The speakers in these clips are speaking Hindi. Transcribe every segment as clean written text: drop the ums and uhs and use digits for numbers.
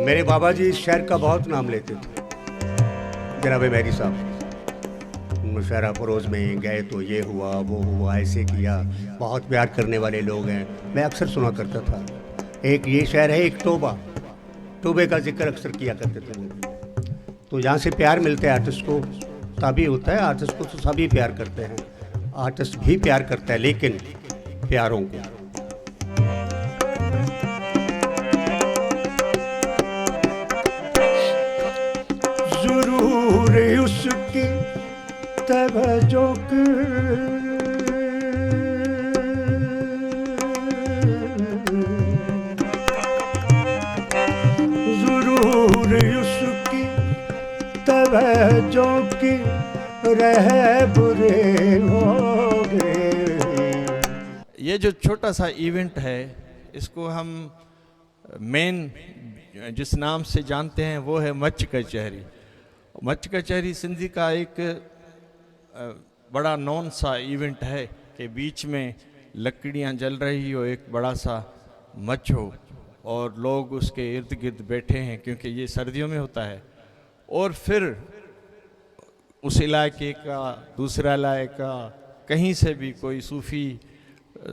मेरे बाबा जी इस शहर का बहुत नाम लेते थे, जनाब मेहदी साहब। मुशर्रफ फरोज में गए तो ये हुआ वो हुआ, ऐसे किया, बहुत प्यार करने वाले लोग हैं। मैं अक्सर सुना करता था। एक ये शहर है, एक टोबा, टोबे का जिक्र अक्सर किया करते थे लोग। तो यहाँ से प्यार मिलते हैं आर्टिस्ट को, तभी होता है। आर्टिस्ट को तो सभी प्यार करते हैं, आर्टिस्ट भी प्यार करता है, लेकिन प्यारों को। जरूर उसकी तवज्जो जरूर उसकी तवज्जो की रह बुरे हो गए। ये जो छोटा सा इवेंट है, इसको हम मेन जिस नाम से जानते हैं वो है मच कचहरी। मच कचहरी सिंधी का एक बड़ा नॉन सा इवेंट है कि बीच में लकड़ियां जल रही हो, एक बड़ा सा मच हो और लोग उसके इर्द गिर्द बैठे हैं, क्योंकि ये सर्दियों में होता है। और फिर उस इलाके का, दूसरा इलाका, कहीं से भी कोई सूफ़ी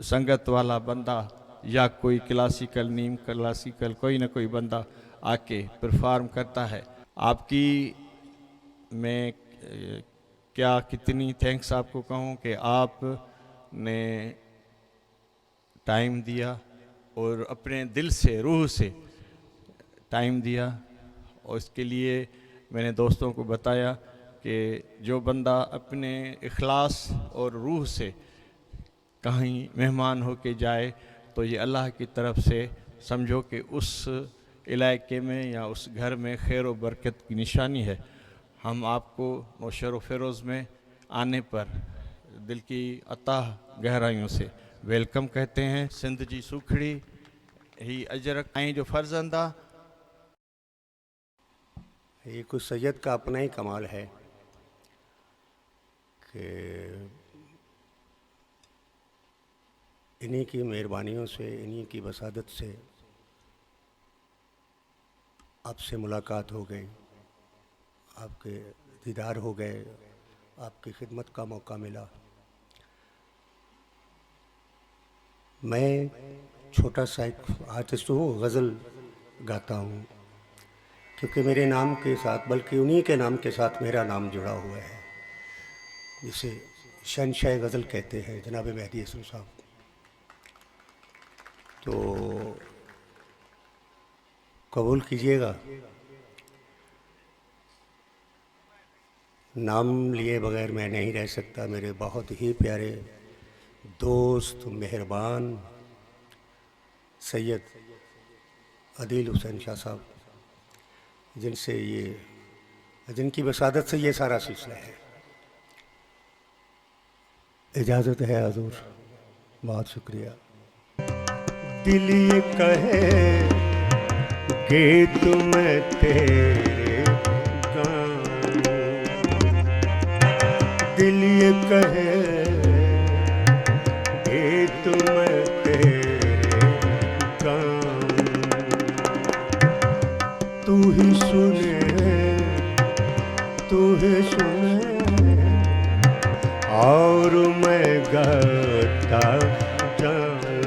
संगत वाला बंदा या कोई क्लासिकल, नीम क्लासिकल, कोई ना कोई बंदा आके परफॉर्म करता है। आपकी मैं क्या कितनी थैंक्स आपको कहूँ कि आपने टाइम दिया और अपने दिल से, रूह से टाइम दिया। और इसके लिए मैंने दोस्तों को बताया कि जो बंदा अपने इखलास और रूह से कहीं मेहमान होके जाए तो ये अल्लाह की तरफ से समझो कि उस इलाके में या उस घर में खैर व बरकत की निशानी है। हम आपको मुशर्रफ फ़िरोज़ में आने पर दिल की अताह गहराइयों से वेलकम कहते हैं। सिंध जी सुखड़ी ही अजरक आई जो फर्जंदा। ये कुछ सैयद का अपना ही कमाल है कि इन्हीं की मेहरबानियों से, इन्हीं की वसादत से आपसे मुलाकात हो गई, आपके दीदार हो गए, आपकी खिदमत का मौका मिला। मैं छोटा सा एक आर्टिस्ट हूँ, गज़ल गाता हूँ, क्योंकि मेरे नाम के साथ, बल्कि उन्हीं के नाम के साथ मेरा नाम जुड़ा हुआ है, जिसे शहंशाह गज़ल कहते हैं, जनाब मेहदी हसन साहब। तो कबूल कीजिएगा, नाम लिए बगैर मैं नहीं रह सकता। मेरे बहुत ही प्यारे दोस्त, मेहरबान सैयद अदील हुसैन शाह साहब, जिनसे ये, जिनकी वसादत से ये सारा सिलसिला है। इजाज़त है हजूर, बहुत शुक्रिया। दिल ये कहे कि तुम तेरे गाऊं, दिल ये कहे कि तुम तेरे गाऊं, तू ही सुने, तू ही सुने और मैं गाता जाऊं।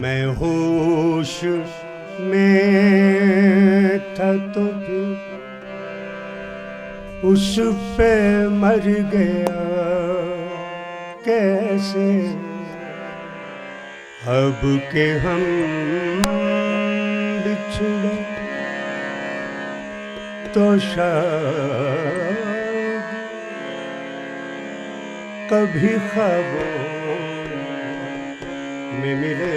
मैं होश में था तो फिर उस पे मर गया कैसे, अब के हम बिछड़े तो शायद कभी ख्वाबों में मिले।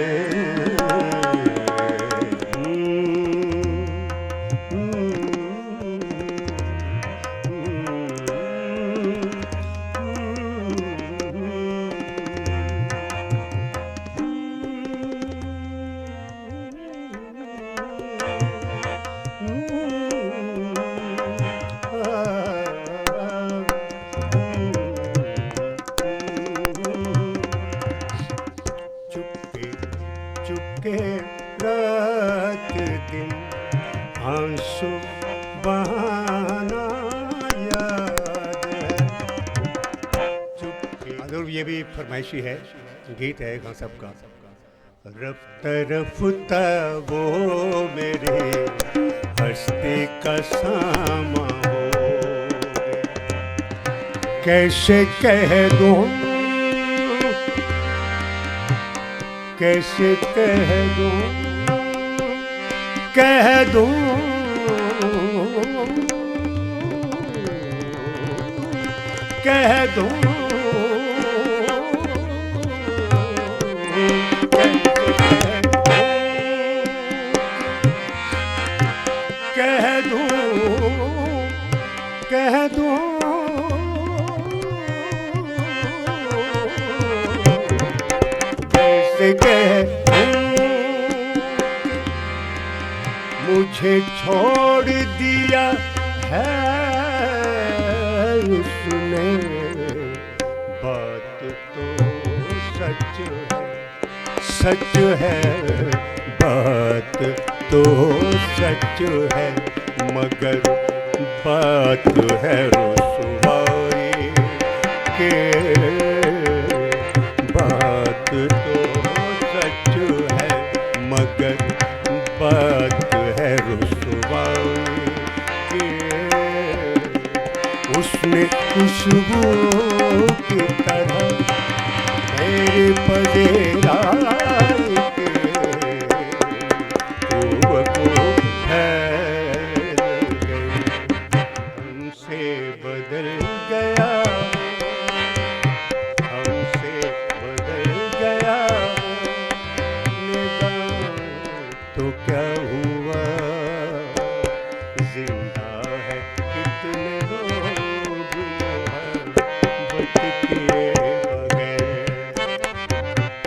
चुपके चुपके रात दिन ये भी फरमाइशी है, गीत है हाँ सबका। रफ तरफ वो मेरे हस्ती का सामा हो, कैसे कह दूं, कैसे कह दूं, कह दूं, कह दूं, कह दूं, कह दूं, कैसे कह दूं, मुझे छोड़ दिया है उसने, बात तो सच है, सच है, बात तो सच है, मगर बात है रुसवाई के, बात तो सच है, मगर बात है रुसवाई के। उसने खुशबू की तरह मेरे पजेरा के खूब को फैल गई, हमसे बदल गया, हमसे बदल गया, निगाह तो क्या हुआ।